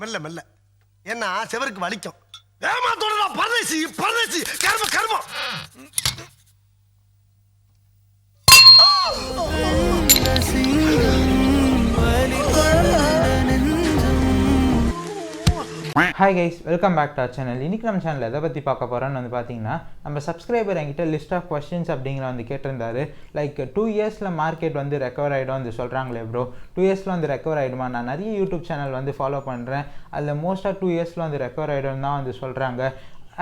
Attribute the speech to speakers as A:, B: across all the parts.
A: மெல்ல மெல்ல ஏன்னா செவருக்கு வலிக்கும். ஏமாத்தோட பரதேசி பரதேசி கர்ம கர்மம்.
B: Hi guys, welcome back to our channel. இன்றைக்கி நம்ம சேனலில் எதை பற்றி பார்க்க போகிறோன்னு வந்து பார்த்தீங்கன்னா, நம்ம சப்ஸ்கிரைபர் என்கிட்ட லிஸ்ட் ஆஃப் கொஸ்டின்ஸ் அப்படிங்கிற வந்து கேட்டிருந்தாரு. லைக் 2 இயர்ஸில் மார்க்கெட் வந்து ரெக்கவர் ஆகிடும் வந்து சொல்கிறாங்களே ப்ரோ, 2 இயர்ஸில் வந்து ரெக்கவர் ஆகிடுமா? நான் நிறைய யூடியூப் சேனல் வந்து ஃபாலோ பண்ணுறேன், அதில் மோஸ்ட்டாக 2 இயர்ஸில் வந்து ரெக்கவர் ஆகிடும் தான் வந்து சொல்கிறாங்க.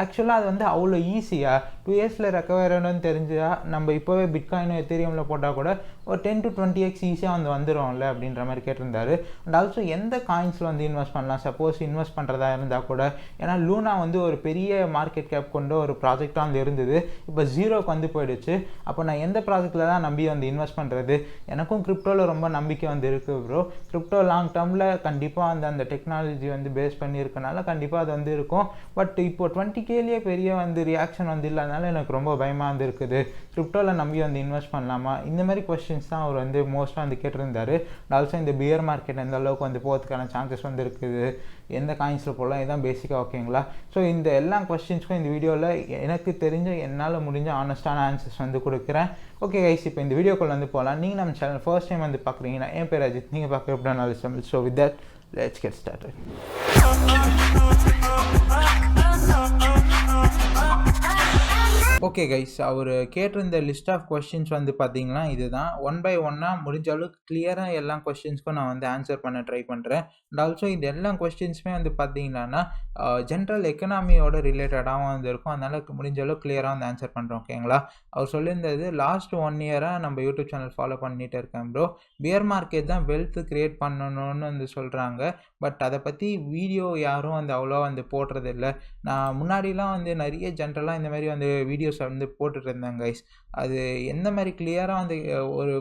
B: ஆக்சுவலாக அது வந்து அவ்வளோ ஈஸியாக 2 இயர்ஸில் ரெக்கவர் ஆகிடும்னு தெரிஞ்சால் நம்ம இப்போவே பிட்காயின் எத்தீரியமில் போட்டால் கூட ஒரு 10 to 20x ஈஸியாக வந்து வந்துடும்ல அப்படின்ற மாதிரி கேட்டிருந்தாரு. அண்ட் ஆல்சோ எந்த காயின்ஸில் வந்து இன்வெஸ்ட் பண்ணலாம் சப்போஸ் இன்வெஸ்ட் பண்ணுறதா இருந்தால் கூட? ஏன்னா லூனா வந்து ஒரு பெரிய மார்க்கெட் கேப் கொண்ட ஒரு ப்ராஜெக்டாக வந்து இருந்தது, இப்போ ஜீரோக்கு வந்து போயிடுச்சு. அப்போ நான் எந்த ப்ராஜெக்டில் தான் நம்பி வந்து இன்வெஸ்ட் பண்ணுறது? எனக்கும் கிரிப்டோவில் ரொம்ப நம்பிக்கை வந்து இருக்குது ப்ரோ. கிரிப்டோ லாங் டேர்மில் கண்டிப்பாக அந்த டெக்னாலஜி வந்து பேஸ் பண்ணி இருக்கனால கண்டிப்பாக அது வந்து இருக்கும். பட் இப்போ 20Kலேயே பெரிய வந்து ரியாக்ஷன் வந்து இல்லாதனால எனக்கு ரொம்ப பயமாக வந்து இருக்குது. கிரிப்டோவில் நம்பி வந்து இன்வெஸ்ட் பண்ணலாமா? இந்த மாதிரி கொஸ்டின்ஸ் தான் அவர் வந்து மோஸ்ட்டாக வந்து கேட்டிருந்தாரு. ஆல்சோ இந்த பியர் மார்க்கெட் எந்த அளவுக்கு வந்து போகிறதுக்கான சான்சஸ் வந்து இருக்குது, எந்த காயின்ஸில் போடலாம், இதுதான் பேசிக்காக. ஓகேங்களா? ஸோ இந்த எல்லா கொஸ்டின்ஸ்க்கும் இந்த வீடியோவில் எனக்கு தெரிஞ்ச என்னால் முடிஞ்ச ஆனஸ்டான ஆன்சர்ஸ் வந்து கொடுக்குறேன். ஓகே கைஸ், இப்போ இந்த வீடியோக்குள்ள வந்து போகலாம். நீங்கள் நம்ம சேனல் ஃபர்ஸ்ட் டைம் வந்து பார்க்குறீங்கன்னா, என் பேர் அஜித், நீங்கள் பார்க்குற எப்படினாலும் Tamil. So with that let's get started. Okay guys, அவர் கேட்டிருந்த லிஸ்ட் ஆஃப் கொஸ்டின்ஸ் வந்து பார்த்தீங்கன்னா இதுதான். ஒன் பை ஒன்னாக முடிஞ்ச அளவுக்கு கிளியராக எல்லா கொஸ்டின்ஸ்க்கும் நான் வந்து ஆன்சர் பண்ண ட்ரை பண்ணுறேன். அண்ட் ஆல்சோ இது எல்லா கொஸ்டின்ஸுமே வந்து பார்த்தீங்கன்னா ஜென்ரல் எக்கனாமியோட ரிலேட்டடாகவும் வந்து இருக்கும், அதனால் முடிஞ்ச அளவுக்கு கிளியராக வந்து ஆன்சர் பண்ணுறோம். ஓகேங்களா? அவர் சொல்லியிருந்தது லாஸ்ட் 1 இயராக நம்ம யூடியூப் சேனல் ஃபாலோ பண்ணிகிட்டு இருக்கேன் ப்ரோ. பியர் மார்க்கெட் தான் வெல்த் கிரியேட் பண்ணணும்னு வந்து சொல்கிறாங்க. பட் அதை பற்றி வீடியோ யாரும் வந்து அவ்வளோவா வந்து போடுறதில்லை. நான் முன்னாடிலாம் வந்து நிறைய ஜென்ரலாக இந்த மாதிரி வந்து வீடியோஸ் வந்து போட்டுட்டு இருந்தேன் கைஸ். அது எந்த மாதிரி கிளியராக வந்து ஒரு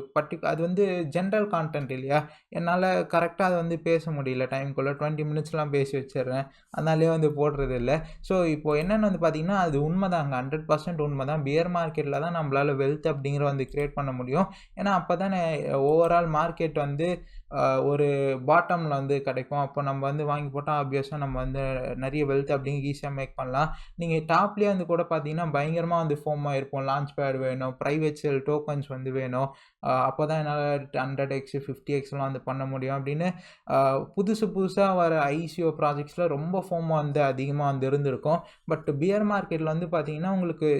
B: அது வந்து ஜென்ரல் கான்டென்ட் இல்லையா, என்னால் கரெக்டாக அதை வந்து பேச முடியல டைம்குள்ளே. 20 மினிட்ஸ்லாம் பேசி வச்சிடுறேன், அதனாலே வந்து போடுறது இல்லை. ஸோ இப்போது என்னென்னு வந்து பார்த்திங்கன்னா, அது உண்மை தாங்க, 100% உண்மை தான். பியர் மார்க்கெட்டில் தான் நம்மளால் வெல்த் அப்படிங்கிற வந்து க்ரியேட் பண்ண முடியும். ஏன்னா அப்போ தானே ஓவரால் மார்க்கெட் வந்து ஒரு பாட்டமில் வந்து கிடைக்கும். அப்போ நம்ம வந்து வாங்கி போட்டால் ஆப்வியஸாக நம்ம வந்து நிறைய வெல்த் அப்படிங்க ஈஸியாக மேக் பண்ணலாம். நீங்கள் டாப்லேயே வந்து கூட பார்த்தீங்கன்னா பயங்கரமாக வந்து ஃபோமாக இருப்போம். லான்ச் பேட் வேணும், ப்ரைவேட் செல் டோக்கன்ஸ் வந்து வேணும், அப்போ தான் என்னால் 100x 50xலாம் வந்து பண்ண முடியும் அப்படின்னு புதுசாக வர ஐசிஓ ப்ராஜெக்ட்ஸில் ரொம்ப ஃபோமாக வந்து அதிகமாக வந்து இருந்திருக்கும். பட் பியர் மார்க்கெட்டில் வந்து பார்த்தீங்கன்னா உங்களுக்கு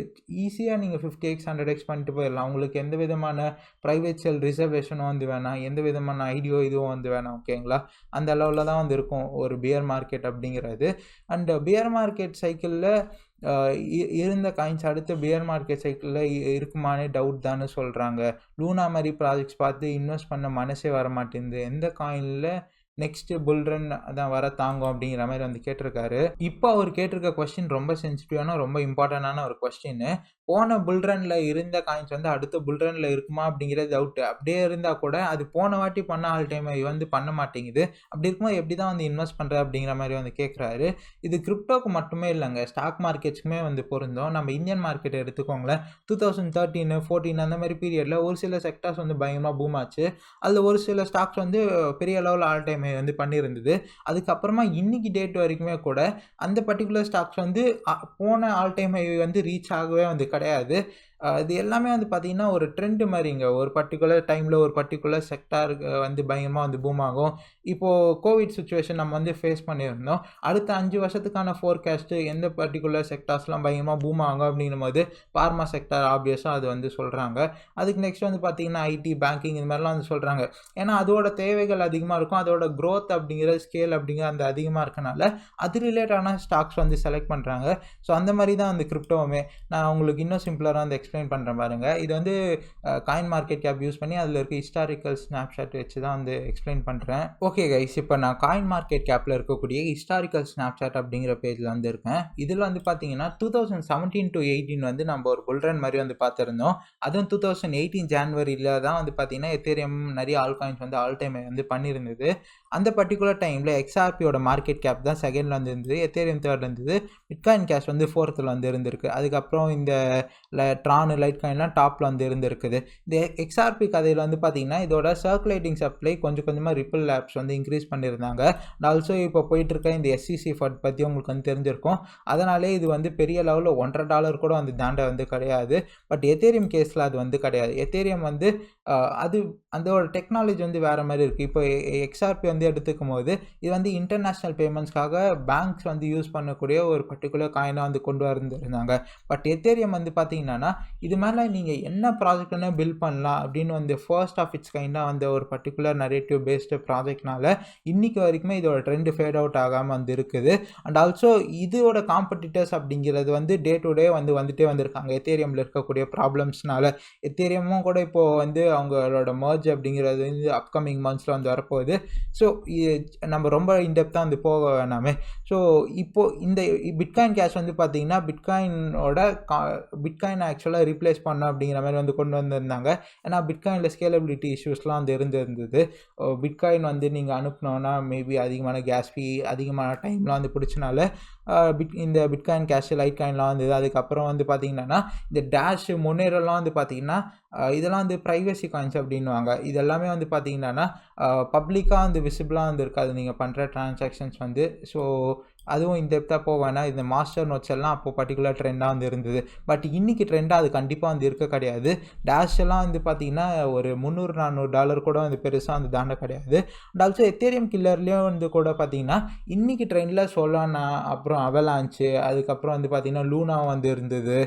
B: ஈஸியாக நீங்கள் 50x 100x பண்ணிட்டு போயிடலாம். உங்களுக்கு எந்த விதமான ப்ரைவேட் செல் ரிசர்வேஷனும் வந்து வேணாம், எந்த விதமான ஐடியோ இதுவும் வந்து வேணாம். ஓகேங்களா? அந்த அளவில் தான் வந்து இருக்கும் ஒரு பியர் மார்க்கெட் அப்படிங்கிறது. அண்ட் பியர் மார்க்கெட் சைக்கிளில் இருந்த காயின்ஸ் அடுத்த பியர் மார்க்கெட் சைக்கிளில் இருக்குமானே டவுட் தானே சொல்கிறாங்க. லூனா மாதிரி ப்ராஜெக்ட்ஸ் பார்த்து இன்வெஸ்ட் பண்ண மனசே வர மாட்டேங்குது. எந்த காயினில் நெக்ஸ்ட்டு புல்ரன் அதான் வர தாங்கும் அப்படிங்கிற மாதிரி வந்து கேட்டிருக்காரு. இப்போ அவர் கேட்டிருக்க கொஸ்டின் ரொம்ப சென்சிட்டிவான ரொம்ப இம்பார்ட்டண்டான ஒரு கொஸ்டின். போன புல்ரனில் இருந்த காயின்ஸ் வந்து அடுத்த புல்ரனில் இருக்குமா அப்படிங்கிறது டவுட்டு. அப்படியே இருந்தால் கூட அது போன வாட்டி பண்ண ஆல் டைம் வந்து பண்ண மாட்டேங்குது. அப்படி இருக்கும்போது எப்படி தான் வந்து இன்வெஸ்ட் பண்ணுற அப்படிங்கிற மாதிரி வந்து கேட்குறாரு. இது கிரிப்டோக்கு மட்டுமே இல்லைங்க, ஸ்டாக் மார்க்கெட்ஸ்க்குமே வந்து பொருந்தும். நம்ம இந்தியன் மார்க்கெட்டை எடுத்துக்கோங்களேன். 2013, 14 அந்த மாதிரி பீரியடில் ஒரு சில செக்டார்ஸ் வந்து பயங்கரமாக பூம் ஆச்சு. அதில் ஒரு சில ஸ்டாக்ஸ் வந்து பெரிய லெவலில் ஆல் டைம் வந்து பண்ணியிருந்தது. அதுக்கப்புறமா இன்னைக்கு டேட் வரைக்குமே கூட அந்த பர்டிகுலர் ஸ்டாக்ஸ் வந்து போன ஆல் டைம் வந்து ரீச் ஆகவே வந்து கிடையாது. இது எல்லாமே வந்து பார்த்திங்கன்னா ஒரு ட்ரெண்டு மாதிரிங்க. ஒரு பர்டிகுலர் டைமில் ஒரு பர்டிகுலர் செக்டாருக்கு வந்து பயங்கரமாக வந்து பூம் ஆகும். இப்போது கோவிட் சுச்சுவேஷன் நம்ம வந்து ஃபேஸ் பண்ணியிருந்தோம். அடுத்த 5 வருஷத்துக்கான ஃபோர்காஸ்ட்டு எந்த பர்டிகுலர் செக்டார்ஸ்லாம் பயங்கரமாக பூம் ஆகும் அப்படின்னும் போது ஃபார்மா செக்டார் ஆப்வியஸாக அது வந்து சொல்கிறாங்க. அதுக்கு நெக்ஸ்ட் வந்து பார்த்திங்கன்னா ஐடி, பேங்கிங் இது மாதிரிலாம் வந்து சொல்கிறாங்க. ஏன்னா அதோட தேவைகள் அதிகமாக இருக்கும், அதோட க்ரோத் அப்படிங்கிற ஸ்கேல் அப்படிங்கிற அந்த அதிகமாக இருக்கனால அது ரிலேட்டான ஸ்டாக்ஸ் வந்து செலக்ட் பண்ணுறாங்க. ஸோ அந்த மாதிரி தான் வந்து கிரிப்டோவுமே. நான் உங்களுக்கு இன்னும் சிம்பிளராக வந்து எக்ஸ்பிளைன் பண்ணுறேன் பாருங்க. இது வந்து காயின் மார்க்கெட் கேப் யூஸ் பண்ணி அதில் இருக்க ஹிஸ்டாரிக்கல் ஸ்னாப்ஷாட் வச்சு தான் வந்து எக்ஸ்பிளைன் பண்ணுறேன். ஓகே கைஸ், இப்போ நான் காயின் மார்க்கெட் கேப்பில் இருக்கக்கூடிய ஹிஸ்டாரிக்கல் ஸ்னாப்ஷாட் அப்படிங்கிற பேஜில் வந்து இருக்கேன். இதில் வந்து பார்த்தீங்கன்னா 2017 to 18 வந்து நம்ம ஒரு புல்ரன் மாதிரி வந்து பார்த்துருந்தோம். அதுவும் 2018 ஜான்வரியில் தான் வந்து பார்த்தீங்கன்னா எத்தேரியம் நிறைய ஆல் காயின்ஸ் வந்து ஆல் டைம் வந்து பண்ணியிருந்தது. அந்த பர்டிகுலர் டைமில் எக்ஸ்ஆர்பியோட மார்க்கெட் கேப் தான் செகண்டில் வந்து இருந்தது, எத்தேரியம் தேர்ட் இருந்தது, பிட்காயின் கேஷ் வந்து 4th வந்து இருந்திருக்கு. அதுக்கப்புறம் இந்த ட்ரான் 4 லைட் காயின்லாம் டாப்பில் வந்து இருந்திருக்குது. இந்த XRP கதையில் வந்து பார்த்தீங்கன்னா இதோட சர்க்குலேட்டிங் சப்ளை கொஞ்சம் கொஞ்சமாக ரிப்பிள் லேப்ஸ் வந்து இன்க்ரீஸ் பண்ணியிருந்தாங்க. அண்ட் ஆல்சோ இப்போ போயிட்டு இருக்க இந்த SEC ஃபண்ட் பற்றி உங்களுக்கு வந்து தெரிஞ்சிருக்கும். அதனாலே இது வந்து பெரிய லெவலில் $1.5 கூட வந்து தாண்ட வந்து கிடையாது. பட் எத்தேரியம் கேஸில் அது வந்து கிடையாது. எத்தேரியம் வந்து அது அதோட டெக்னாலஜி வந்து வேறு மாதிரி இருக்குது. இப்போ XRP வந்து எடுத்துக்கும் போது இது வந்து இன்டர்நேஷ்னல் பேமெண்ட்ஸ்க்காக பேங்க்ஸ் வந்து யூஸ் பண்ணக்கூடிய ஒரு பர்டிகுலர் காயினாக வந்து கொண்டு வந்துருந்தாங்க. பட் எத்தேரியம் வந்து பார்த்தீங்கன்னா இது மேலே நீங்கள் என்ன ப்ராஜெக்ட் வேணால் பில்ட் பண்ணலாம் அப்படின்னு வந்து ஃபர்ஸ்ட் ஆஃப் இட்ஸ் கைண்டாக வந்து ஒரு பர்டிகுலர் நரேட்டிவ் பேஸ்டு ப்ராஜெக்ட்னால இன்றைக்கி வரைக்குமே இதோட ட்ரெண்ட் ஃபேட் அவுட் ஆகாமல் வந்து இருக்குது. அண்ட் ஆல்சோ இதோட காம்படிட்டர்ஸ் அப்படிங்கிறது வந்து டே டு டே வந்துட்டே வந்திருக்காங்க. எத்தேரியமில் இருக்கக்கூடிய ப்ராப்ளம்ஸ்னால எத்தேரியமும் கூட இப்போது வந்து அவங்களோட மர்ஜ் அப்படிங்கிறது வந்து அப்கமிங் மந்த்ஸில் வந்து வரப்போகுது. ஸோ நம்ம ரொம்ப இன்டெப்த்தாக வந்து போக வேணாமே. ஸோ இப்போது இந்த பிட்காயின் கேஷ் வந்து பார்த்திங்கன்னா பிட்காயின் ஆக்சுவலாக ரீப்ளேஸ் பண்ண அப்படிங்கிற மாதிரி வந்து கொண்டு வந்திருந்தாங்க. ஏன்னா பிட்காயினில் ஸ்கேலபிலிட்டி இஷ்யூஸ்லாம் வந்து இருந்தது. பிட்காயின் வந்து நீங்கள் அனுப்பினோன்னா மேபி அதிகமான கேஸ் ஃபீ அதிகமான டைம்லாம் வந்து பிடிச்சனால இந்த பிட்காயின் கேஷ் லைட் காயின்லாம் வந்தது. அதுக்கப்புறம் வந்து பார்த்திங்கன்னா இந்த டேஷ் முன்னேறலாம் வந்து பார்த்திங்கன்னா இதெல்லாம் வந்து ப்ரைவசி காயின்ஸ் அப்படின்வாங்க. இது எல்லாமே வந்து பார்த்திங்கன்னா பப்ளிக்காக வந்து விசிபிளாக வந்து இருக்காது நீங்கள் பண்ணுற ட்ரான்சாக்ஷன்ஸ் வந்து. ஸோ அதுவும் இந்த டெப்த்தாக போவேன்னா இந்த மாஸ்டர் நோட்ஸ் எல்லாம் அப்போது பர்டிகுலர் ட்ரெண்டாக வந்து இருந்தது. பட் இன்றைக்கி ட்ரெண்டாக அது கண்டிப்பாக வந்து இருக்க கிடையாது. டேஷ் எல்லாம் வந்து பார்த்திங்கன்னா ஒரு $300-400 கூட வந்து பெருசாக வந்து தாண்ட கிடையாது. அண்ட் ஆல்சோ எத்தேரியம் கில்லர்லேயும் வந்து கூட பார்த்திங்கன்னா இன்றைக்கி ட்ரெண்டில் சொலானா, அப்புறம் அவலான்ச்சு, அதுக்கப்புறம் வந்து பார்த்திங்கன்னா லூனா வந்து இருந்தது.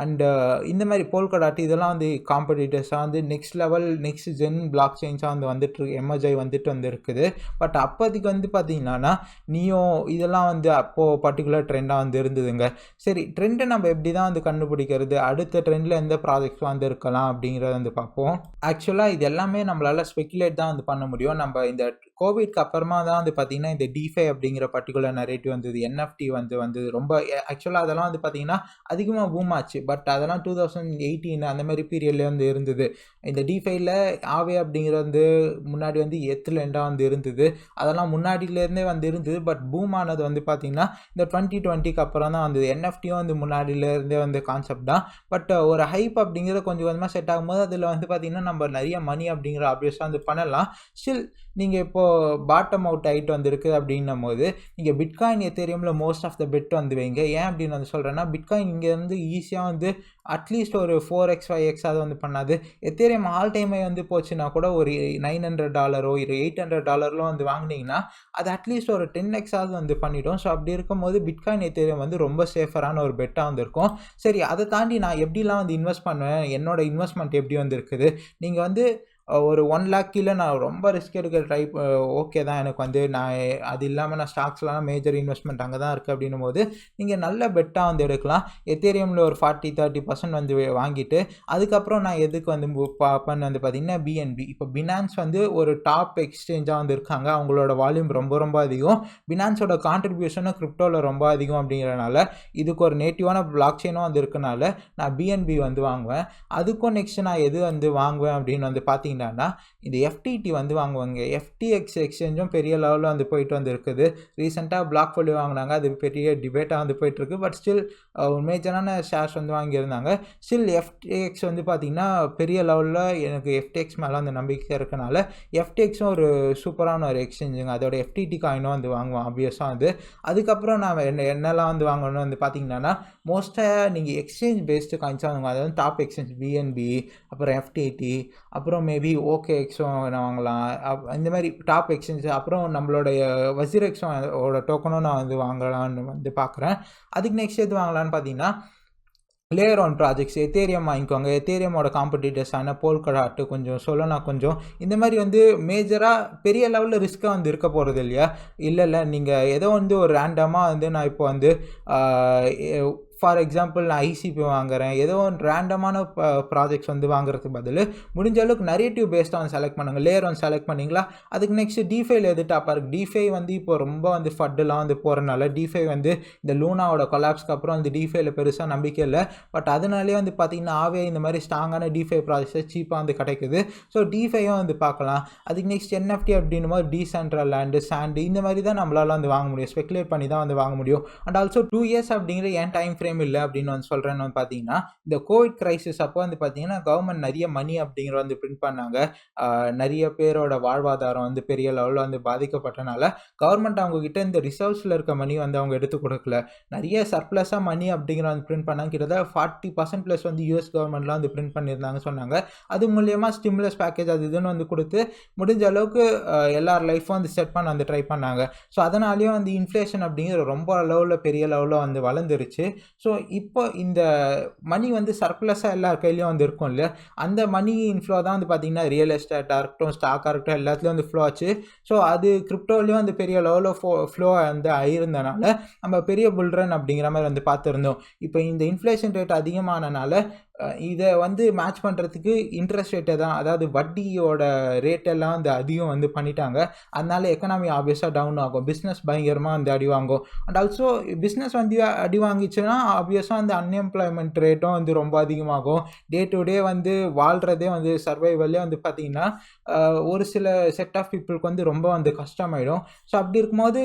B: அண்டு இந்த மாதிரி போல்கடாட் இதெல்லாம் வந்து காம்படிட்டர்ஸாக வந்து next level next gen block செயின்ஸாக வந்து வந்துட்டு எமர்ஜை வந்துட்டு இருக்குது. பட் அப்போதைக்கு வந்து பார்த்திங்கன்னா நியோ இதெல்லாம் வந்து அப்போது பர்டிகுலர் ட்ரெண்டாக வந்து இருந்ததுங்க. சரி, ட்ரெண்டை நம்ம எப்படி தான் வந்து கண்டுபிடிக்கிறது, அடுத்த ட்ரெண்டில் எந்த ப்ராஜெக்ட்ஸ் வந்து இருக்கலாம் அப்படிங்கிறத வந்து பார்ப்போம். ஆக்சுவலாக இது எல்லாமே நம்மளால் ஸ்பெக்குலேட் தான் வந்து பண்ண முடியும். நம்ம இந்த கோவிட்க்கு அப்புறமா தான் வந்து பார்த்திங்கன்னா இந்த டிஃபை அப்படிங்கிற பர்டிகுலர் நரேட்டிவ் வந்தது. NFT வந்து ரொம்ப ஆக்சுவலாக அதெல்லாம் வந்து பார்த்திங்கன்னா அதிகமாக பூம் ஆச்சு. பட் அதெல்லாம் 2018 அந்த மாதிரி பீரியட்லேயே வந்து இருந்தது. இந்த டிஃபைல ஆவே அப்படிங்கிறது வந்து முன்னாடி வந்து எத்துலெண்டாக வந்து இருந்தது. அதெல்லாம் முன்னாடியிலேருந்தே வந்து இருந்தது. பட் பூம் ஆனது வந்து பார்த்திங்கன்னா இந்த 2020க்கு அப்புறம் தான் வந்தது. NFTயும் வந்து முன்னாடியிலேருந்தே வந்து கான்செப்ட் தான். பட் ஒரு ஹைப் அப்படிங்கிற கொஞ்சம் கொஞ்சமாக செட் ஆகும்போது அதில் வந்து பார்த்திங்கன்னா நம்ம நிறைய மணி அப்படிங்கிற ஆப்வியஸாக வந்து பண்ணலாம். ஸ்டில் நீங்கள் இப்போது பாட்டம் அவுட் ஆகிட்டு வந்துருக்கு அப்படின்னும் போது நீங்கள் பிட்காயின் எத்தேரியமில் மோஸ்ட் ஆஃப் த பெட் வந்து வைங்க. ஏன் அப்படின்னு வந்து சொல்கிறேன்னா பிட்காயின் இங்கேருந்து ஈஸியாக வந்து அட்லீஸ்ட் ஒரு 4x 5x அது வந்து பண்ணாது. எத்தேரியம் ஆல் டைமே வந்து போச்சுன்னா கூட ஒரு $900 ஒரு $800 வந்து வாங்கினீங்கன்னா அது அட்லீஸ்ட் ஒரு 10x ஆகுது வந்து பண்ணிவிடும். ஸோ அப்படி இருக்கும்போது பிட்காயின் எத்தேரியம் வந்து ரொம்ப சேஃபரான ஒரு பெட்டாக வந்துருக்கும். சரி, அதை தாண்டி நான் எப்படிலாம் வந்து இன்வெஸ்ட் பண்ணுவேன், என்னோட இன்வெஸ்ட்மெண்ட் எப்படி வந்து இருக்குது, நீங்கள் வந்து ஒரு 1 lakh கீழே நான் ரொம்ப ரிஸ்க் எடுக்க ஓகே தான் எனக்கு வந்து நான் அது இல்லாமல் நான் ஸ்டாக்ஸ்லாம் மேஜர் இன்வெஸ்ட்மெண்ட் அங்கே தான் இருக்குது அப்படின்னும் போது நீங்கள் நல்ல பெட்டாக வந்து எடுக்கலாம். எத்தேரியமில் ஒரு 40-30% வந்து வாங்கிட்டு அதுக்கப்புறம் நான் எதுக்கு வந்து பார்ப்பேன்னு வந்து பார்த்திங்கன்னா BNB. இப்போ பினான்ஸ் வந்து ஒரு டாப் எக்ஸ்சேஞ்சாக வந்து இருக்காங்க. அவங்களோட வால்யூம் ரொம்ப ரொம்ப அதிகம். பினான்ஸோட கான்ட்ரிபியூஷனும் கிரிப்டோவில் ரொம்ப அதிகம் அப்படிங்கிறனால இதுக்கு ஒரு நேட்டிவான பிளாக் செயினும் வந்து இருக்கனால நான் BNB வந்து வாங்குவேன். அதுக்கும் நெக்ஸ்ட் நான் எது வந்து வாங்குவேன் அப்படின்னு வந்து பார்த்தீங்கன்னா இந்த FTT வந்து வாங்குவாங்க. FTX எக்ஸ்சேஞ்சும் பெரிய லெவலில் வந்து போயிட்டு வந்து இருக்குது. ரீசெண்டாக பிளாக் ஃபோலியோ வாங்கினாங்க. அது பெரிய டிபேட்டாக வந்து போயிட்டுருக்கு. பட் ஸ்டில் மேஜரான ஷேர்ஸ் வந்து வாங்கியிருந்தாங்க. ஸ்டில் FTX வந்து பார்த்திங்கன்னா பெரிய லெவலில் எனக்கு FTX மேலே அந்த நம்பிக்கை இருக்கனால FTXும் ஒரு சூப்பரான ஒரு எக்ஸ்சேஞ்சுங்க. அதோட FTT காயினும் வந்து வாங்குவேன் ஆப்வியஸாக வந்து. அதுக்கப்புறம் நான் என்னெல்லாம் வந்து வாங்கணும்னு வந்து பார்த்திங்கன்னா மோஸ்ட்டாக நீங்கள் எக்ஸ்சேஞ்ச் பேஸ்டு காயின்ஸாக வாங்குவாங்க. அதாவது டாப் எக்ஸ்சேஞ்ச் BNB, அப்புறம் FTT, அப்புறம் மேபி OKXும் நான் வாங்கலாம். இந்த மாதிரி டாப் எக்ஸ்சேஞ்ச். அப்புறம் நம்மளுடைய வசிரெக்ஸோட டோக்கனும் நான் வந்து வாங்கலான்னு வந்து பார்க்குறேன். அதுக்கு நெக்ஸ்ட் எது வாங்கலான்னு பார்த்தீங்கன்னா லேயர் ஒன் ப்ராஜெக்ட்ஸ் எத்தேரியம் வாங்கிக்கோங்க. எத்தேரியமோட காம்படிட்டர்ஸான போல்கடாட்டு கொஞ்சம் சொல்லனா கொஞ்சம் இந்த மாதிரி வந்து மேஜராக பெரிய லெவலில் ரிஸ்க்காக வந்து இருக்க போகிறது இல்லையா? இல்லை நீங்கள் ஏதோ வந்து ஒரு ரேண்டமாக வந்து நான் இப்போ வந்து ஃபார் எக்ஸாம்பிள் நான் ICP வாங்குகிறேன், ஏதோ ஒரு ரேண்டமான ப்ராஜெக்ட்ஸ் வந்து வாங்குறதுக்கு பதில் முடிஞ்ச அளவுக்கு நரேட்டிவ் பேஸ்டாக வந்து செலக்ட் பண்ணுங்கள். லேயர் ஒன் செலக்ட் பண்ணிங்களா, அதுக்கு நெக்ஸ்ட் டிஃபைல எது டாப்பாக இருக்குது. டிஃபை வந்து இப்போ ரொம்ப வந்து ஃபட்டெலாம் வந்து போகிறனால டிஃபை வந்து இந்த லூனாவோட கொலாப்ஸ்க்கு அப்புறம் அந்த டிஃபைல பெருசாக நம்பிக்கை இல்லை. பட் அதனாலே வந்து பார்த்திங்கன்னா ஆவே இந்த மாதிரி ஸ்ட்ராங்கான டிஃபை ப்ராஜெக்ட்ஸ் சீப்பாக வந்து கிடைக்குது. ஸோ டிஃபையும் வந்து பார்க்கலாம். அதுக்கு நெக்ஸ்ட் NFT அப்படின்னும் போது டீசென்ட்ரல் லேண்டு சாண்டு இந்த மாதிரி தான் நம்மளால் வந்து வாங்க முடியும். ஸ்பெக்குலேட் பண்ணி தான் வந்து வாங்க முடியும். அண்ட் ஆல்சோ 2 years அப்படிங்கிற என் டைம் ஃப்ரேம் எத்தேரியம் இல்லை அப்படின்னு வந்து சொல்கிறேன்னு வந்து பார்த்தீங்கன்னா, இந்த கோவிட் கிரைசிஸ் அப்போ வந்து பார்த்தீங்கன்னா கவர்மெண்ட் நிறைய மணி அப்படிங்கிற வந்து பிரிண்ட் பண்ணாங்க. நிறைய பேரோட வாழ்வாதாரம் வந்து பெரிய லெவலில் வந்து பாதிக்கப்பட்டனால கவர்மெண்ட் அவங்க கிட்ட இந்த ரிசர்வ்ஸில் இருக்க மணி வந்து அவங்க எடுத்து கொடுக்கல. நிறைய சர்ப்ளஸாக மணி அப்படிங்கிற வந்து பிரிண்ட் பண்ணாங்க. கிட்டத்தட்ட 40% ப்ளஸ் வந்து யூஎஸ் கவர்மெண்ட்லாம் வந்து பிரிண்ட் பண்ணியிருந்தாங்க சொன்னாங்க. அது மூலியமாக ஸ்டிமுலஸ் பேக்கேஜ் அது இதுன்னு வந்து கொடுத்து முடிஞ்ச அளவுக்கு எல்லார் லைஃப்பும் வந்து செட் பண்ண வந்து ட்ரை பண்ணாங்க. ஸோ அதனாலேயும் வந்து இன்ஃப்ளேஷன் அப்படிங்கிற ரொம்ப லெவலில் பெரிய லெவலில் வந்து வளர்ந்துருச்சு. ஸோ இப்போ இந்த மணி வந்து சர்ப்ளஸாக எல்லார் கையிலையும் வந்து இருக்கும் இல்லையா, அந்த மணி இன்ஃப்ளோ தான் வந்து பார்த்திங்கன்னா ரியல் எஸ்டேட்டாக இருக்கட்டும், ஸ்டாக்காக இருக்கட்டும், எல்லாத்துலேயும் வந்து ஃப்ளோ ஆச்சு. ஸோ அது கிரிப்டோலையும் வந்து பெரிய லெவலில் ஃப்ளோ வந்து ஆயிருந்தனால நம்ம பெரிய புல்ரன் அப்படிங்கிற மாதிரி வந்து பார்த்துருந்தோம். இப்போ இந்த இன்ஃப்ளேஷன் ரேட் அதிகமானனால இதை வந்து மேட்ச் பண்ணுறதுக்கு இன்ட்ரெஸ்ட் ரேட்டை தான், அதாவது வட்டியோட ரேட்டெல்லாம் வந்து அதிகம் வந்து பண்ணிட்டாங்க. அதனால எக்கனாமி ஆப்வியஸாக டவுன் ஆகும், பிஸ்னஸ் பயங்கரமாக வந்து அடி வாங்கும். அண்ட் ஆல்சோ பிஸ்னஸ் வந்து அடி வாங்கிச்சுன்னா ஆப்வியஸாக அந்த அன்எம்ப்ளாய்மெண்ட் ரேட்டும் வந்து ரொம்ப அதிகமாகும். டே டு டே வந்து வாழ்கிறதே வந்து சர்வைவல்லே வந்து பார்த்திங்கன்னா ஒரு சில செட் ஆஃப் பீப்புளுக்கு வந்து ரொம்ப வந்து கஷ்டமாயிடும். ஸோ அப்படி இருக்கும்போது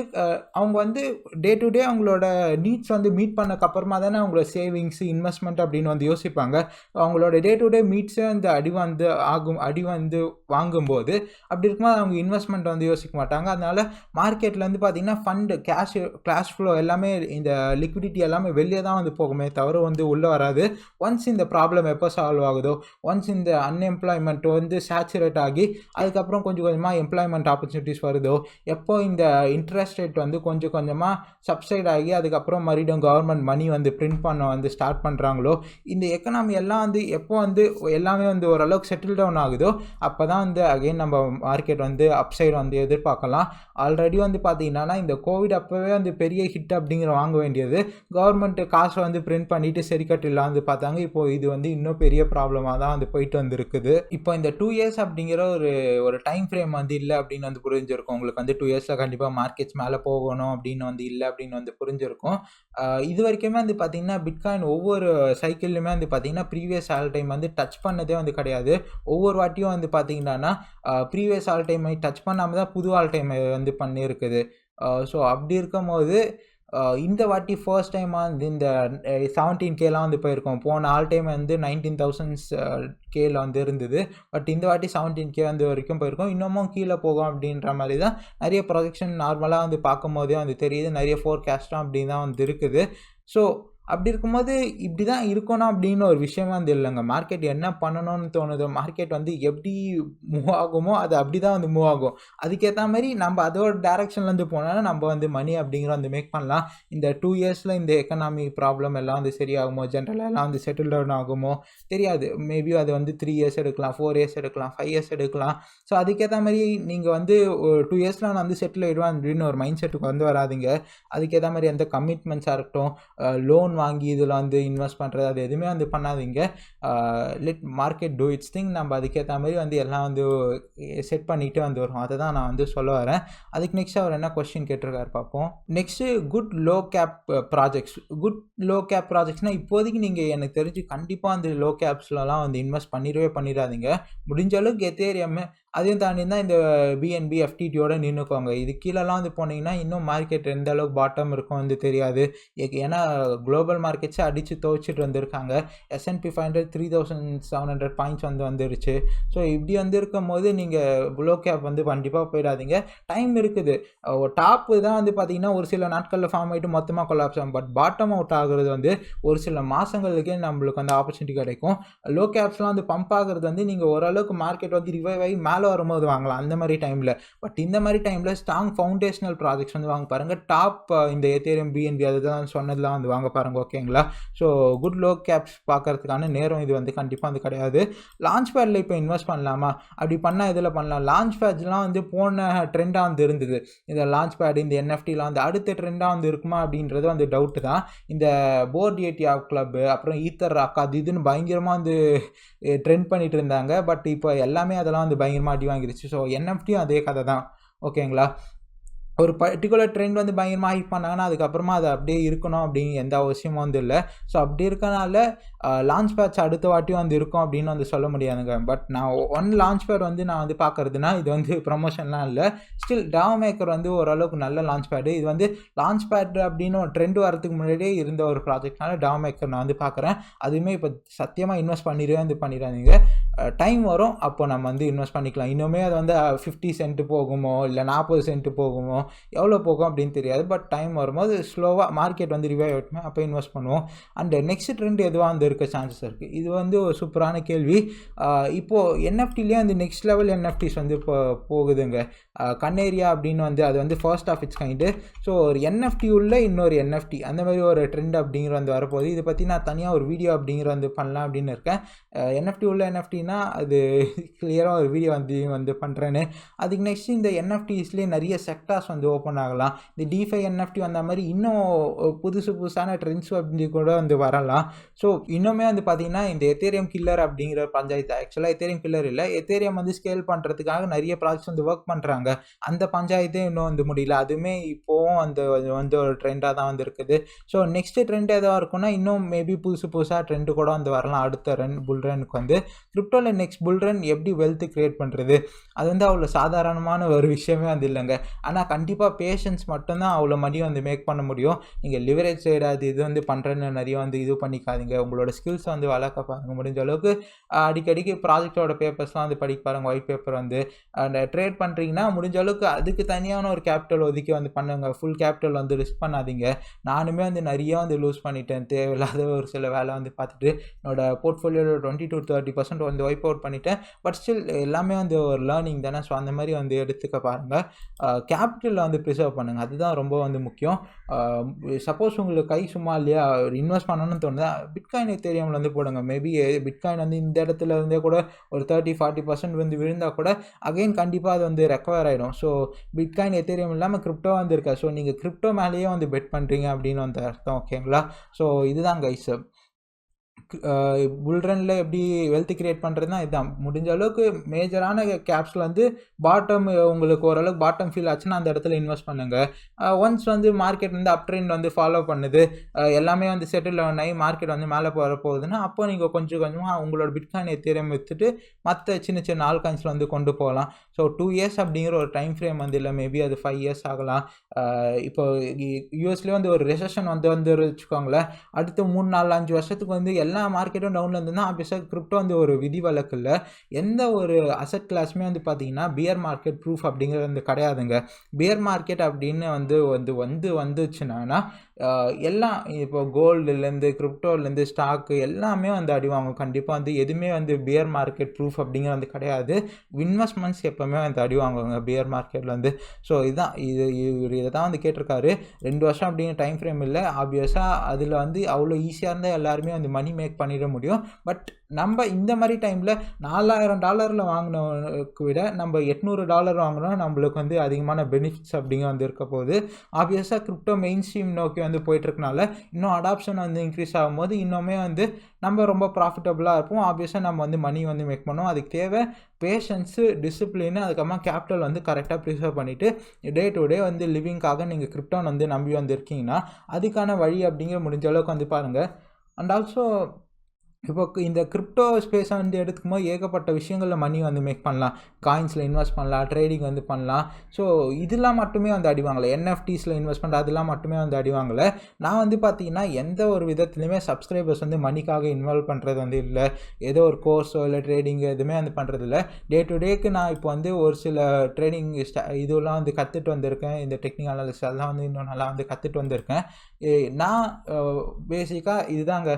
B: அவங்க வந்து டே டு டே அவங்களோட நீட்ஸ் வந்து மீட் பண்ணக்கப்புறமா தானே அவங்களோட சேவிங்ஸ் இன்வெஸ்ட்மெண்ட் அப்படின்னு வந்து யோசிப்பாங்க. அவங்களோட டே டு டே மீட்ஸே வந்து அடி வந்து வாங்கும்போது அப்படி இருக்கும்போது அவங்க இன்வெஸ்ட்மெண்ட் வந்து யோசிக்க மாட்டாங்க. அதனால மார்க்கெட்டில் வந்து பார்த்திங்கன்னா ஃபண்டு கேஷ் ஃப்ளோ எல்லாமே இந்த லிக்விடிட்டி எல்லாமே வெளியே தான் வந்து போகுமே தவிர வந்து உள்ளே வராது. ஒன்ஸ் இந்த ப்ராப்ளம் எப்போ சால்வ் ஆகுதோ, ஒன்ஸ் இந்த அன்எம்ப்ளாய்மெண்ட் வந்து சேச்சுரேட் ஆகி அதுக்கப்புறம் கொஞ்சம் கொஞ்சமாக எம்ப்ளாய்மெண்ட் ஆப்பர்ச்சுனிட்டிஸ் வருதோ, எப்போ இந்த இன்ட்ரெஸ்ட் ரேட் வந்து கொஞ்சம் கொஞ்சமாக சப்சைட் ஆகி அதுக்கப்புறம் மறுபடியும் கவர்மெண்ட் மணி வந்து பிரிண்ட் பண்ண வந்து ஸ்டார்ட் பண்ணுறாங்களோ, இந்த எக்கனாமி எல்லாம் வந்து எப்போ வந்து எல்லாமே வந்து ஓரளவுக்கு செட்டில் டவுன் ஆகுதோ அப்போ தான் வந்து அகெயின் நம்ம மார்க்கெட் வந்து அப்சைடு வந்து எதிர்பார்க்கலாம். ஆல்ரெடி வந்து பார்த்தீங்கன்னா இந்த கோவிட் அப்போவே வந்து பெரிய ஹிட் அப்படிங்கிற வாங்க வேண்டியது கவர்மெண்ட் காசை வந்து பிரிண்ட் பண்ணிட்டு சரி கட்டிடலாம் வந்து பார்த்தாங்க. இப்போ இது வந்து இன்னும் பெரிய ப்ராப்ளமாக தான் வந்து போயிட்டு வந்துருக்குது. இப்போ இந்த 2 இயர்ஸ் அப்படிங்கிற ஒரு டைம் ஃப்ரேம் வந்து இல்லை அப்படின்னு வந்து புரிஞ்சிருக்கும் உங்களுக்கு. வந்து 2 இயர்ஸில் கண்டிப்பாக மார்க்கெட்ஸ் மேலே போகணும் அப்படின்னு வந்து இல்லை அப்படின்னு வந்து புரிஞ்சிருக்கும். இது வரைக்குமே வந்து பார்த்திங்கன்னா பிட்காயின் ஒவ்வொரு சைக்கிள்லையுமே வந்து பார்த்திங்கன்னா ப்ரீவியஸ் ஆல் டைம் வந்து டச் பண்ணதே வந்து கிடையாது. ஒவ்வொரு வாட்டியும் வந்து பார்த்திங்கன்னா ப்ரீவியஸ் ஆல் டைமை டச் பண்ணாமல் தான் புது ஆல் டைமை வந்து பண்ணியிருக்குது. ஸோ அப்படி இருக்கும் போது இந்த வாட்டி ஃபர்ஸ்ட் டைமாக வந்து இந்த 17Kலாம் வந்து போயிருக்கோம். போன ஆல் டைம் வந்து 19,000Kல வந்து இருந்தது. பட் இந்த வாட்டி 17K வந்து வரைக்கும் போயிருக்கோம். இன்னமும் கீழே போகும் அப்படின்ற மாதிரி தான் நிறைய ப்ரொஜெக்ஷன் நார்மலாக வந்து பார்க்கும் போதே வந்து தெரியுது. நிறைய ஃபோர்காஸ்ட்டும் அப்படி தான் வந்து இருக்குது. ஸோ அப்படி இருக்கும்போது இப்படி தான் இருக்கணும் அப்படின்னு ஒரு விஷயமா வந்து இல்லைங்க. மார்க்கெட் என்ன பண்ணணும்னு தோணுதோ, மார்க்கெட் வந்து எப்படி மூவ் ஆகுமோ அது அப்படி தான் வந்து மூவ் ஆகும். அதுக்கேற்ற மாதிரி நம்ம அதோட டேரெக்ஷன்லேருந்து போனோன்னா நம்ம வந்து மணி அப்படிங்கிற வந்து மேக் பண்ணலாம். இந்த 2 இயர்ஸில் இந்த எக்கனாமி ப்ராப்ளம் எல்லாம் வந்து சரியாகுமோ, ஜென்ரலாக எல்லாம் வந்து செட்டில் டவுன் ஆகுமோ தெரியாது. மேபி அது வந்து 3 இயர்ஸ் எடுக்கலாம், 4 இயர்ஸ் எடுக்கலாம், 5 இயர்ஸ் எடுக்கலாம். ஸோ அதுக்கேற்ற மாதிரி நீங்கள் வந்து 2 இயர்ஸில் நான் வந்து செட்டில் ஆகிடுவேன் அப்படின்னு ஒரு மைண்ட் செட்டுக்கு வந்து வராதிங்க. அதுக்கேற்ற மாதிரி எந்த கமிட்மெண்ட்ஸாக இருக்கட்டும், லோன் வாங்கி இதில் வந்து இன்வெஸ்ட் பண்ணுறது அது எதுவுமே வந்து பண்ணாதீங்க. Let market do its thing. நம்ம அதுக்கேற்ற மாதிரி வந்து எல்லாம் வந்து செட் பண்ணிட்டு வந்து வரும். அதை தான் நான் வந்து சொல்ல வரேன். அதுக்கு நெக்ஸ்ட் அவர் என்ன கொஸ்டின் கேட்டிருக்காரு பார்ப்போம். நெக்ஸ்ட்டு குட் லோ கேப் ப்ராஜெக்ட்ஸ்னால் இப்போதைக்கு நீங்கள் எனக்கு தெரிஞ்சு கண்டிப்பாக அந்த லோ கேப்ஸ்லாம் வந்து இன்வெஸ்ட் பண்ணிடாதீங்க. முடிஞ்ச அளவுக்கு எத்தேரியம் அதையும் தாண்டி தான் இந்த பிஎன்பி எஃப்டிடியோட நின்றுக்குவாங்க. இது கீழெல்லாம் வந்து போனீங்கன்னா இன்னும் மார்க்கெட் எந்த அளவுக்கு பாட்டம் இருக்கும் வந்து தெரியாது. ஏன்னா குளோபல் மார்க்கெட்ஸை அடித்து துவச்சிட்டு வந்திருக்காங்க. S&P 500 3,700 பாயிண்ட்ஸ் வந்து வந்துருச்சு. ஸோ இப்படி வந்து இருக்கும் போது நீங்கள் லோ கேப் வந்து கண்டிப்பாக போயிடாதீங்க. டைம் இருக்குது. டாப்பு தான் வந்து பார்த்தீங்கன்னா ஒரு சில நாட்களில் ஃபார்ம் ஆகிட்டு மொத்தமாக கொலாப்ஸ் ஆகும். பட் பாட்டம் அவுட் ஆகுறது வந்து ஒரு சில மாதங்களுக்கே நம்மளுக்கு வந்து ஆப்பர்ச்சுனிட்டி கிடைக்கும். லோ கேப்ஸ்லாம் வந்து பம்ப் ஆகுறது வந்து நீங்கள் ஓரளவுக்கு மார்க்கெட் வந்து ரிவைவ் ஆகி மேலே வரும்போது வாங்கலாம் அந்த மாதிரி டைமில். பட் இந்த மாதிரி டைமில் ஸ்ட்ராங் ஃபவுண்டேஷனல் ப்ராஜெக்ட்ஸ் வந்து வாங்க பாருங்கள். டாப் இந்த எத்தேரியம் பிஎன்பி அதுதான் சொன்னதெல்லாம் வந்து வாங்க பாருங்கள். ஓகேங்களா? ஸோ குட் லோ கேப்ஸ் பார்க்கறதுக்கான நேரம் இது வந்து கண்டிப்பாக வந்து கிடையாது. லான்ச் பேடில் இப்போ இன்வெஸ்ட் பண்ணலாமா? அப்படி பண்ணால் இதில் பண்ணலாம். லான்ச் பேட்ஸ்லாம் வந்து போன ட்ரெண்டாக வந்து இருந்தது. இந்த லான்ச் பேட் இந்த என்எஃப்டிலாம் வந்து அடுத்த ட்ரெண்டாக வந்து இருக்குமா அப்படின்றது வந்து டவுட்டு தான். இந்த போர்ட் ஏடியா கிளப்பு அப்புறம் ஈத்தர் ராக் அது இதுன்னு பயங்கரமாக வந்து ட்ரெண்ட் பண்ணிட்டு இருந்தாங்க. பட் இப்போ எல்லாமே அதெல்லாம் வந்து பயங்கரமாக அடி வாங்கிருச்சு. ஸோ என்எஃப்டியும் அதே கதை தான். ஓகேங்களா? ஒரு பர்டிகுலர் ட்ரெண்ட் வந்து பயங்கரமாக ஹைப் பண்ணாங்கன்னா அதுக்கப்புறமா அது அப்படியே இருக்கணும் அப்படின்னு எந்த அவசியமும் வந்து இல்லை. ஸோ அப்படி இருக்கனால லான்ச் பேட்ச் அடுத்த வாட்டியும் வந்து இருக்கும் அப்படின்னு வந்து சொல்ல முடியாதுங்க. பட் நான் லான்ச் பேட் வந்து நான் வந்து பார்க்குறதுனா இது வந்து ப்ரமோஷன்லாம் இல்லை. ஸ்டில் டாவ் மேக்கர் வந்து ஓரளவுக்கு நல்ல லான்ச் பேடு. இது வந்து லான்ச் பேட் அப்படின்னு ஒரு ட்ரெண்ட் வரதுக்கு முன்னாடியே இருந்த ஒரு ப்ராஜெக்ட்னால டாவ் மேக்கர் நான் வந்து பார்க்குறேன். அதுவுமே இப்போ சத்தியமாக இன்வெஸ்ட் பண்ணிடாதீங்க. டைம் வரும், அப்போ நம்ம வந்து இன்வெஸ்ட் பண்ணிக்கலாம். இன்னுமே அது வந்து 50 சென்ட் போகுமோ இல்லை 40 சென்ட் போகுமோ எவ்வளோ போகும் அப்படின்னு தெரியாது. பட் டைம் வரும்போது ஸ்லோவாக மார்க்கெட் வந்து ரிவைவ் ஆகிட்டுமே அப்போ இன்வெஸ்ட் பண்ணுவோம். அண்ட் நெக்ஸ்ட் ட்ரெண்ட் எதுவாக வந்து இருக்க சான்சஸ் இருக்குது. இது வந்து ஒரு சூப்பரான கேள்வி. இப்போது என்எஃப்டிலேயே அந்த நெக்ஸ்ட் லெவல் என்எஃப்டிஸ் வந்து இப்போ போகுதுங்க. கண்ணேரியா அப்படின்னு வந்து அது வந்து first of its kind. So ஒரு என்எஃப்டி உள்ள இன்னொரு என்எஃப்டி அந்த மாதிரி ஒரு ட்ரெண்ட் அப்படிங்கிற வந்து வரப்போகுது. இதை பற்றி நான் தனியாக ஒரு வீடியோ அப்படிங்கிற வந்து பண்ணலாம் அப்படின்னு இருக்கேன். என்எஃப்டி உள்ள என்எஃப்டினா அது கிளியராக ஒரு வீடியோ வந்து பண்ணுறேன்னு. அதுக்கு நெக்ஸ்ட் இந்த என்எஃப்டிஸ்லேயே நிறைய செக்டார்ஸ் வந்து ஓப்பன் ஆகலாம். இந்த டிஃபை என்எஃப்டி அந்த மாதிரி இன்னும் புதுசான ட்ரெண்ட்ஸ் அப்படி கூட வந்து வரலாம். ஸோ இன்னுமே வந்து பார்த்திங்கன்னா இந்த எத்தேரியம் கில்லர் அப்படிங்கிற பஞ்சாயத்து, ஆக்சுவலாக எத்தேரியம் கில்லர் இல்லை, எத்தேரியம் வந்து ஸ்கேல் பண்ணுறதுக்காக நிறைய ப்ராஜெக்ட்ஸ் வந்து ஒர்க் பண்ணுறாங்க. அந்த பஞ்சாயத்தே இன்னும் வந்து முடியல. அதுவுமே இப்போவும் வந்து ஒரு ட்ரெண்டாக தான் வந்து இருக்குது. ஸோ நெக்ஸ்ட் ட்ரெண்ட் எதாவது இருக்குன்னா இன்னும் மேபி புதுசாக ட்ரெண்டு கூட வந்து வரலாம். அடுத்த புல் ரனுக்கு வந்து கிரிப்டோவில் நெக்ஸ்ட் புல் ரன் எப்படி வெல்த் கிரியேட் பண்ணுறது, அது வந்து அவ்வளோ சாதாரணமான ஒரு விஷயமே வந்து இல்லைங்க. ஆனால் கண்டிப்பாக பேஷன்ஸ் மட்டும்தான் அவ்வளோ மணி வந்து மேக் பண்ண முடியும். நீங்கள் லிவரேஜ் சைடு அது இது வந்து பண்ணுறேன்னு நிறைய வந்து இது பண்ணிக்காதீங்க. உங்களோட ஸ்கில்ஸை வந்து வளர்க்க பாருங்கள். முடிஞ்ச அளவுக்கு அடிக்கடிக்கு ப்ராஜெக்டோட பேப்பர்ஸ்லாம் வந்து படிக்க பாருங்கள். ஒயிட் பேப்பர் வந்து அந்த ட்ரேட் பண்ணுறீங்கன்னா முடிஞ்ச அளவுக்கு அதுக்கு தனியான ஒரு கேபிட்டல் ஒதுக்கி வந்து பண்ணுங்க. ஃபுல் கேபிட்டல் வந்து ரிஸ்க் பண்ணாதீங்க. நானுமே வந்து நிறைய வந்து லூஸ் பண்ணிட்டேன். தேவையில்லாத ஒரு சில வேலை வந்து பார்த்துட்டு என்னோட போர்ட்ஃபோலியோவில் 20 to 30% வந்து வைப் அவுட் பண்ணிட்டேன். பட் ஸ்டில் எல்லாமே வந்து ஒரு லேர்னிங் தானே. ஸோ அந்த மாதிரி வந்து எடுத்துக்க பாருங்கள். கேபிட்டலில் வந்து ப்ரிசர்வ் பண்ணுங்கள். அதுதான் ரொம்ப வந்து முக்கியம். சப்போஸ் உங்களுக்கு கை சும்மா இல்லையா, இன்வெஸ்ட் பண்ணணும்னு தோணுதா, பிட்காயின் எத்தேரியமில் வந்து போடுங்க. மேபி பிட்காயின் வந்து இந்த இடத்துல இருந்தே கூட ஒரு 30-40% வந்து விழுந்தால் கூட அகைன் கண்டிப்பாக அது வந்து ரெக்கவர் ஆகிடும். ஸோ பிட்காயின் எத்தேரியம் இல்லாமல் கிரிப்டோ வந்து இருக்கா. ஸோ நீங்கள் கிரிப்டோ மேலேயே வந்து பெட் பண்ணுறீங்க அப்படின்னு வந்து அர்த்தம். ஓகேங்களா? ஸோ இதுதான் கைஸ். புல்ரனில் எப்படி வெல்த் கிரியேட் பண்ணுறதுனா இதுதான். முடிஞ்ச அளவுக்கு மேஜரான கேப்ஸில் வந்து பாட்டம் உங்களுக்கு ஓரளவுக்கு பாட்டம் ஃபீல் ஆச்சுன்னா அந்த இடத்துல இன்வெஸ்ட் பண்ணுங்கள். ஒன்ஸ் வந்து மார்க்கெட் வந்து அப் ட்ரெண்ட் வந்து ஃபாலோ பண்ணுது, எல்லாமே வந்து செட்டில் ஆகி மார்க்கெட் வந்து மேலே போகுதுன்னா அப்போ நீங்கள் கொஞ்சம் கொஞ்சமாக உங்களோட பிட்காயின் எத்தேரியம் விற்றுட்டு மற்ற சின்ன ஆல்காயின்ஸில் வந்து கொண்டு போகலாம். ஸோ 2 இயர்ஸ் அப்படிங்கிற ஒரு டைம் ஃப்ரேம் வந்து இல்லை, மேபி அது 5 இயர்ஸ் ஆகலாம். இப்போ யூஎஸ்லேயே வந்து ஒரு ரெசஷன் வந்து வச்சுக்கோங்களேன். அடுத்த 3-4-5 வருஷத்துக்கு வந்து எல்லா மார்க்கெட்டும் டவுனில் இருந்ததுன்னா ஆப்வியஸாக கிரிப்டோ வந்து ஒரு விதி வழக்கு இல்லை. எந்த ஒரு அசட் கிளாஸுமே வந்து பார்த்தீங்கன்னா பியர் மார்க்கெட் ப்ரூஃப் அப்படிங்கிறது வந்து கிடையாதுங்க. பியர் மார்க்கெட் அப்படின்னு வந்துச்சுன்னா எல்லாம் இப்போ கோல்டுலேருந்து கிரிப்டோலேருந்து ஸ்டாக்கு எல்லாமே வந்து அடிவாங்கும். கண்டிப்பாக வந்து எதுவுமே வந்து பியர் மார்க்கெட் ப்ரூஃப் அப்படிங்கிற வந்து கிடையாது. இன்வெஸ்ட்மெண்ட்ஸ் எப்போவுமே வந்து அடிவாங்குவாங்க பியர் மார்க்கெட்டில் வந்து. ஸோ இதுதான் இதை தான் வந்து கேட்டிருக்காரு. 2 வருஷம் அப்படிங்கிற டைம் ஃப்ரேம் இல்லை. ஆப்வியஸாக அதில் வந்து அவ்வளோ ஈஸியாக இருந்தால் எல்லாருமே வந்து மணி மேக் பண்ணிட முடியும். பட் நம்ம இந்த மாதிரி டைமில் $4000 வாங்கினதுக்கு விட நம்ம $800 வாங்கினோம் நம்மளுக்கு வந்து அதிகமான பெனிஃபிட்ஸ் அப்படிங்க வந்து இருக்க போகுது. ஆப்வியஸாக கிரிப்டோ மெயின் ஸ்ட்ரீம் நோக்கி வந்து போயிட்டுருக்கனால இன்னும் அடாப்ஷன் வந்து இன்க்ரீஸ் ஆகும்போது இன்னுமே வந்து நம்ம ரொம்ப ப்ராஃபிட்டபுளாக இருப்போம். ஆப்வியஸாக நம்ம வந்து மணி வந்து மேக் பண்ணுவோம். அதுக்கு தேவை பேஷன்ஸு, டிசிப்ளின், அதுக்கப்புறமா கேபிட்டல் வந்து கரெக்டாக ப்ரிசர்வ் பண்ணிவிட்டு டே டு டே வந்து லிவிங்காக நீங்கள் கிரிப்டோன் வந்து நம்பி வந்து இருக்கீங்கன்னா அதுக்கான வழி அப்படிங்கிற முடிஞ்ச அளவுக்கு வந்து பாருங்கள். அண்ட் ஆல்சோ இப்போ இந்த கிரிப்டோ ஸ்பேஸை வந்து எடுத்துக்கும்போது ஏகப்பட்ட விஷயங்களில் மணி வந்து மேக் பண்ணலாம். காயின்ஸில் இன்வெஸ்ட் பண்ணலாம், ட்ரேடிங் வந்து பண்ணலாம். ஸோ இதெல்லாம் மட்டுமே வந்து அடிவாங்கலை. என்எஃப்டிஸில் இன்வெஸ்ட்மெண்ட் அதெல்லாம் மட்டுமே வந்து அடிவாங்கலை. நான் வந்து பார்த்தீங்கன்னா எந்த ஒரு விதத்துலையுமே சப்ஸ்கிரைபர்ஸ் வந்து மணிக்காக இன்வால்வ் பண்ணுறது வந்து இல்லை. ஏதோ ஒரு கோர்ஸோ இல்லை ட்ரேடிங் எதுவுமே வந்து பண்ணுறது இல்லை. டே டு டேக்கு நான் இப்போ வந்து ஒரு சில ட்ரேடிங் இதெல்லாம் வந்து கற்றுட்டு வந்திருக்கேன். இந்த டெக்னிக்கல் அனாலிசிஸ் அதெல்லாம் வந்து இன்னும் நல்லா வந்து கற்றுட்டு வந்திருக்கேன். நான் பேசிக்காக இதுதாங்க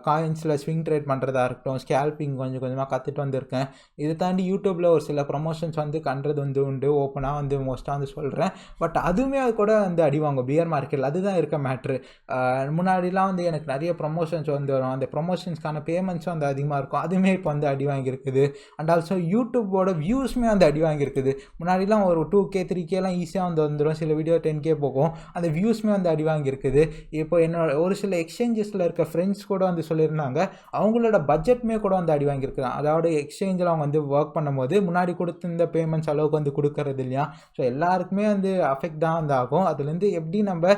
B: காயின்ஸில் ஸ்விங் ட்ரேட் பண்ணுறதா இருக்கட்டும், ஸ்கேல்பிங் கொஞ்சம் கொஞ்சமாக கற்றுட்டு வந்திருக்கேன். இதை தாண்டி யூடியூப்பில் ஒரு சில ப்ரமோஷன்ஸ் வந்து கண்டுறது வந்து உண்டு. ஓப்பனாக வந்து மோஸ்ட்டாக வந்து சொல்கிறேன். பட் அதுவுமே அது கூட வந்து அடிவாங்க பியர் மார்க்கெட்டில். அதுதான் இருக்க மேட்ரு. முன்னாடிலாம் வந்து எனக்கு நிறைய ப்ரமோஷன்ஸ் வந்து வரும். அந்த ப்ரமோஷன்ஸ்க்கான பேமெண்ட்ஸும் வந்து அதிகமாக இருக்கும். அதுவுமே இப்போ வந்து அடி வாங்கியிருக்குது. அண்ட் ஆல்சோ யூடியூப்போட வியூஸுமே வந்து அடி வாங்கியிருக்குது. முன்னாடிலாம் ஒரு 2K 3Kலாம் ஈஸியாக வந்து வந்துடும். சில வீடியோ 10K போகும். அந்த வியூஸுமே வந்து அடி வாங்கியிருக்குது. இப்போ என்னோட ஒரு சில எக்ஸ்சேஞ்சஸில் இருக்க ஃப்ரெண்ட்ஸ் கூட வந்து சொல்லியிருந்தாங்க, அவங்களோட பட்ஜெட்டுமே கூட வந்து அடி வாங்கியிருக்கிறான். அதாவது எக்ஸ்சேஞ்சில் அவங்க வந்து ஒர்க் பண்ணும்போது முன்னாடி கொடுத்திருந்த பேமெண்ட்ஸ் அளவுக்கு வந்து கொடுக்கறது இல்லையா. ஸோ எல்லாருக்குமே வந்து அஃபெக்ட் தான் வந்து ஆகும். அதுலேருந்து எப்படி நம்ம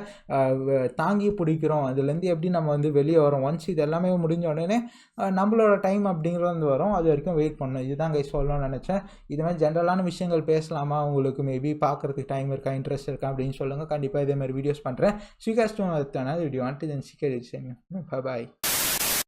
B: தாங்கி பிடிக்கிறோம், அதுலேருந்து எப்படி நம்ம வந்து வெளியே வரோம். ஒன்ஸ் இது எல்லாமே முடிஞ்ச உடனே நம்மளோட டைம் அப்படிங்கிறது வந்து வரும். அது வரைக்கும் வெயிட் பண்ணணும். இதுதான் கைஸ் சொல்லணும்னு நினச்சேன். இது மாதிரி ஜென்ரலான விஷயங்கள் பேசலாமா, உங்களுக்கு மேபி பார்க்குறதுக்கு டைம் இருக்கா, இன்ட்ரெஸ்ட் இருக்கா அப்படின்னு சொல்லுங்கள். கண்டிப்பாக இதே மாதிரி வீடியோஸ் பண்ணுறேன். சீக்கிரம் வீடியோ வாண்ட் தென் சீக்கிரம் பாய்.